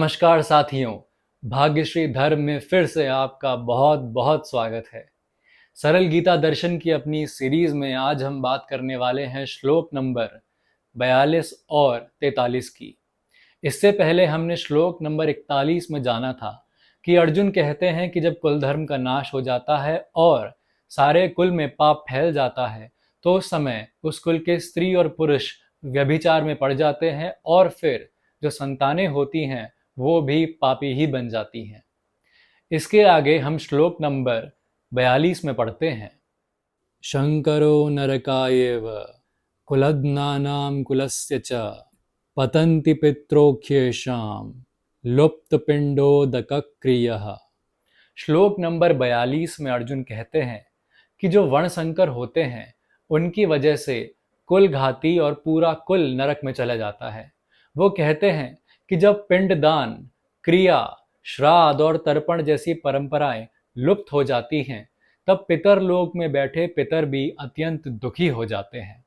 नमस्कार साथियों, भाग्यश्री धर्म में फिर से आपका बहुत बहुत स्वागत है। सरल गीता दर्शन की अपनी सीरीज में आज हम बात करने वाले हैं श्लोक नंबर 42 और 43 की। इससे पहले हमने श्लोक नंबर 41 में जाना था कि अर्जुन कहते हैं कि जब कुल धर्म का नाश हो जाता है और सारे कुल में पाप फैल जाता है तो उस समय उस कुल के स्त्री और पुरुष व्यभिचार में पड़ जाते हैं और फिर जो संतानें होती हैं वो भी पापी ही बन जाती हैं। इसके आगे हम श्लोक नंबर 42 में पढ़ते हैं। शंकरो नरकायेव कुलज्ञानां कुलस्य च पतन्ति पित्रोख्येषां लुप्तपिंडोदकक्रियः। श्लोक नंबर 42 में अर्जुन कहते हैं कि जो वर्णशंकर होते हैं उनकी वजह से कुल घाती और पूरा कुल नरक में चला जाता है। वो कहते हैं कि जब पिंडदान, क्रिया, श्राद्ध और तर्पण जैसी परंपराएं लुप्त हो जाती हैं तब पितर लोक में बैठे पितर भी अत्यंत दुखी हो जाते हैं।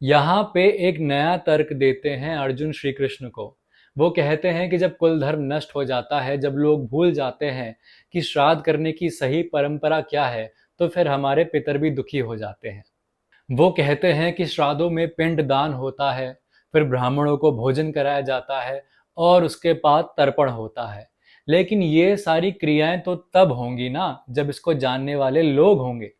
यहाँ पे एक नया तर्क देते हैं अर्जुन श्री कृष्ण को। वो कहते हैं कि जब कुल धर्म नष्ट हो जाता है, जब लोग भूल जाते हैं कि श्राद्ध करने की सही परंपरा क्या है, तो फिर हमारे पितर भी दुखी हो जाते हैं। वो कहते हैं कि श्राद्धों में पिंड दान होता है, फिर ब्राह्मणों को भोजन कराया जाता है और उसके बाद तर्पण होता है। लेकिन ये सारी क्रियाएं तो तब होंगी ना जब इसको जानने वाले लोग होंगे।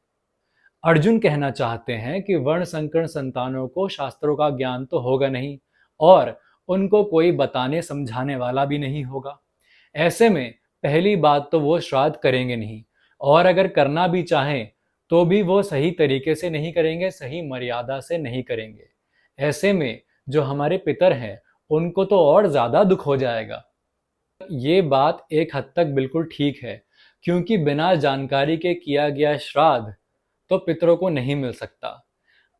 अर्जुन कहना चाहते हैं कि वर्ण संकर संतानों को शास्त्रों का ज्ञान तो होगा नहीं और उनको कोई बताने समझाने वाला भी नहीं होगा। ऐसे में पहली बात तो वो श्राद्ध करेंगे नहीं, और अगर करना भी चाहें तो भी वो सही तरीके से नहीं करेंगे, सही मर्यादा से नहीं करेंगे। ऐसे में जो हमारे पितर हैं उनको तो और ज्यादा दुख हो जाएगा। ये बात एक हद तक बिल्कुल ठीक है, क्योंकि बिना जानकारी के किया गया श्राद्ध तो पितरों को नहीं मिल सकता।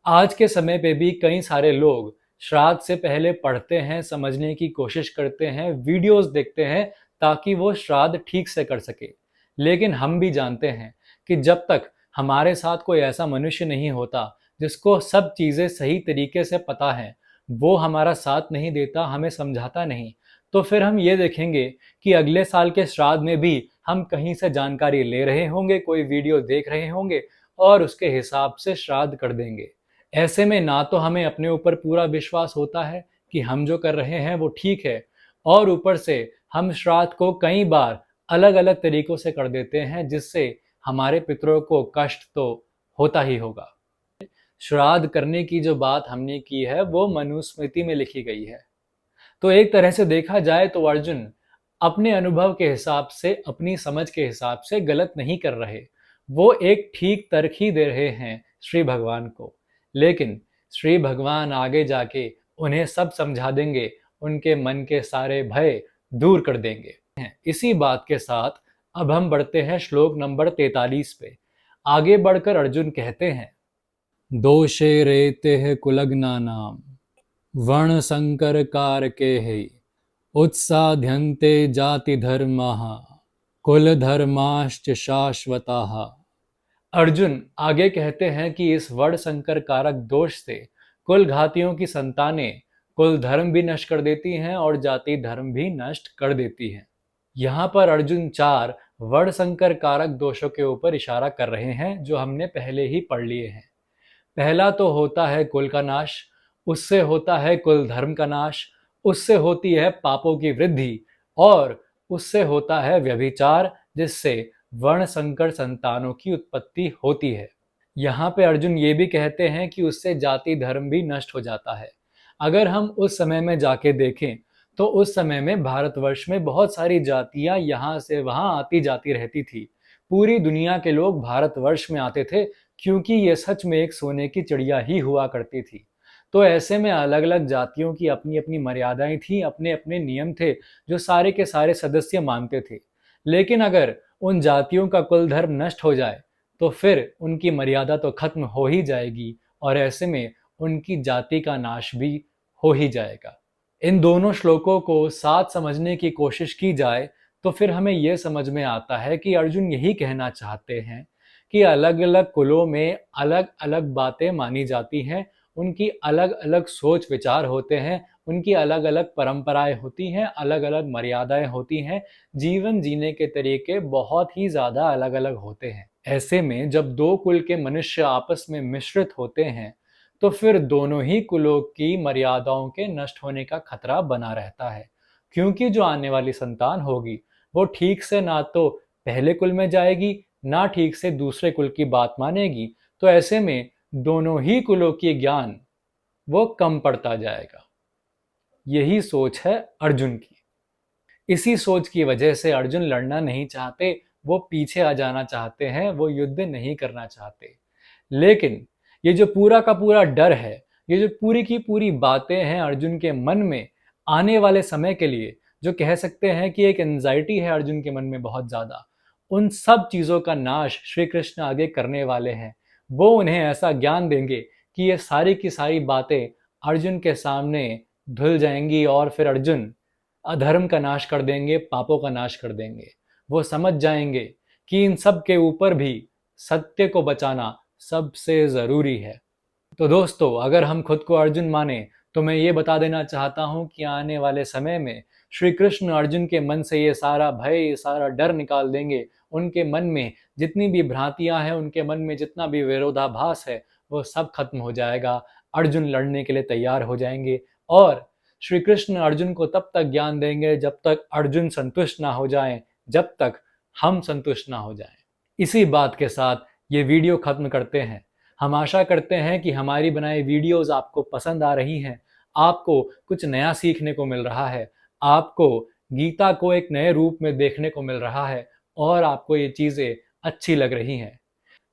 आज के समय पे भी कई सारे लोग श्राद्ध से पहले पढ़ते हैं, समझने की कोशिश करते हैं, वीडियोस देखते हैं ताकि वो श्राद्ध ठीक से कर सके। लेकिन हम भी जानते हैं कि जब तक हमारे साथ कोई ऐसा मनुष्य नहीं होता जिसको सब चीज़ें सही तरीके से पता है, वो हमारा साथ नहीं देता, हमें समझाता नहीं, तो फिर हम ये देखेंगे कि अगले साल के श्राद्ध में भी हम कहीं से जानकारी ले रहे होंगे, कोई वीडियो देख रहे होंगे और उसके हिसाब से श्राद्ध कर देंगे। ऐसे में ना तो हमें अपने ऊपर पूरा विश्वास होता है कि हम जो कर रहे हैं वो ठीक है, और ऊपर से हम श्राद्ध को कई बार अलग अलग तरीकों से कर देते हैं जिससे हमारे पितरों को कष्ट तो होता ही होगा। श्राद्ध करने की जो बात हमने की है वो मनुस्मृति में लिखी गई है। तो एक तरह से देखा जाए तो अर्जुन अपने अनुभव के हिसाब से, अपनी समझ के हिसाब से गलत नहीं कर रहे। वो एक ठीक तर्क ही दे रहे हैं श्री भगवान को। लेकिन श्री भगवान आगे जाके उन्हें सब समझा देंगे, उनके मन के सारे भय दूर कर देंगे। इसी बात के साथ अब हम बढ़ते हैं श्लोक नंबर 43 पे। आगे बढ़कर अर्जुन कहते हैं, दोषे रेते कुलग्नानाम वर्ण संकर कारके है उत्साध्यन्ते जाति धर्माः कुल धर्माश्च शाश्वताः। अर्जुन आगे कहते हैं कि इस वर्ण संकर कारक दोष से कुल घातियों की संतानें कुल धर्म भी नष्ट कर देती हैं और जाति धर्म भी नष्ट कर देती हैं। यहाँ पर अर्जुन 4 वर्ण संकर कारक दोषों के ऊपर इशारा कर रहे हैं जो हमने पहले ही पढ़ लिए हैं। पहला तो होता है कुल का नाश, उससे होता है कुल धर्म का नाश, उससे होती है पापों की वृद्धि और उससे होता है व्यभिचार, जिससे वर्ण संकर संतानों की उत्पत्ति होती है। यहाँ पे अर्जुन ये भी कहते हैं कि उससे जाति धर्म भी नष्ट हो जाता है। अगर हम उस समय में जाके देखें तो उस समय में भारतवर्ष में बहुत सारी जातियां यहाँ से वहां आती जाती रहती थी। पूरी दुनिया के लोग भारतवर्ष में आते थे क्योंकि ये सच में एक सोने की चिड़िया ही हुआ करती थी। तो ऐसे में अलग अलग जातियों की अपनी अपनी मर्यादाएं थी, अपने अपने नियम थे जो सारे के सारे सदस्य मानते थे। लेकिन अगर उन जातियों का कुल धर्म नष्ट हो जाए तो फिर उनकी मर्यादा तो खत्म हो ही जाएगी और ऐसे में उनकी जाति का नाश भी हो ही जाएगा। इन दोनों श्लोकों को साथ समझने की कोशिश की जाए तो फिर हमें यह समझ में आता है कि अर्जुन यही कहना चाहते हैं कि अलग अलग कुलों में अलग अलग बातें मानी जाती हैं, उनकी अलग अलग सोच विचार होते हैं, उनकी अलग अलग परंपराएं होती हैं, अलग अलग मर्यादाएं होती हैं, जीवन जीने के तरीके बहुत ही ज़्यादा अलग अलग होते हैं। ऐसे में जब दो कुल के मनुष्य आपस में मिश्रित होते हैं तो फिर दोनों ही कुलों की मर्यादाओं के नष्ट होने का खतरा बना रहता है, क्योंकि जो आने वाली संतान होगी वो ठीक से ना तो पहले कुल में जाएगी, ना ठीक से दूसरे कुल की बात मानेगी। तो ऐसे में दोनों ही कुलों की ज्ञान वो कम पड़ता जाएगा। यही सोच है अर्जुन की। इसी सोच की वजह से अर्जुन लड़ना नहीं चाहते, वो पीछे आ जाना चाहते हैं, वो युद्ध नहीं करना चाहते। लेकिन ये जो पूरा का पूरा डर है, ये जो पूरी की पूरी बातें हैं अर्जुन के मन में आने वाले समय के लिए, जो कह सकते हैं कि एक एंजाइटी है अर्जुन के मन में बहुत ज़्यादा, उन सब चीज़ों का नाश श्री कृष्ण आगे करने वाले हैं। वो उन्हें ऐसा ज्ञान देंगे कि ये सारी की सारी बातें अर्जुन के सामने धुल जाएंगी और फिर अर्जुन अधर्म का नाश कर देंगे, पापों का नाश कर देंगे। वो समझ जाएंगे कि इन सब के ऊपर भी सत्य को बचाना सबसे ज़रूरी है। तो दोस्तों, अगर हम खुद को अर्जुन माने तो मैं ये बता देना चाहता हूँ कि आने वाले समय में श्री कृष्ण अर्जुन के मन से ये सारा भय, ये सारा डर निकाल देंगे। उनके मन में जितनी भी भ्रांतियां हैं, उनके मन में जितना भी विरोधाभास है, वो सब खत्म हो जाएगा। अर्जुन लड़ने के लिए तैयार हो जाएंगे और श्री कृष्ण अर्जुन को तब तक ज्ञान देंगे जब तक अर्जुन संतुष्ट ना हो जाएं, जब तक हम संतुष्ट ना हो जाएं। इसी बात के साथ ये वीडियो खत्म करते हैं। हम आशा करते हैं कि हमारी बनाई वीडियोस आपको पसंद आ रही हैं, आपको कुछ नया सीखने को मिल रहा है, आपको गीता को एक नए रूप में देखने को मिल रहा है और आपको ये चीज़ें अच्छी लग रही हैं।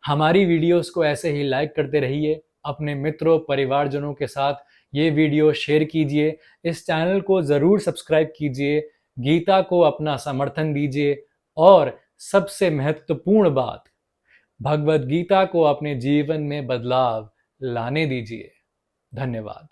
हमारी वीडियोस को ऐसे ही लाइक करते रहिए, अपने मित्रों परिवारजनों के साथ ये वीडियो शेयर कीजिए, इस चैनल को ज़रूर सब्सक्राइब कीजिए, गीता को अपना समर्थन दीजिए और सबसे महत्वपूर्ण बात, भगवद गीता को अपने जीवन में बदलाव लाने दीजिए। धन्यवाद।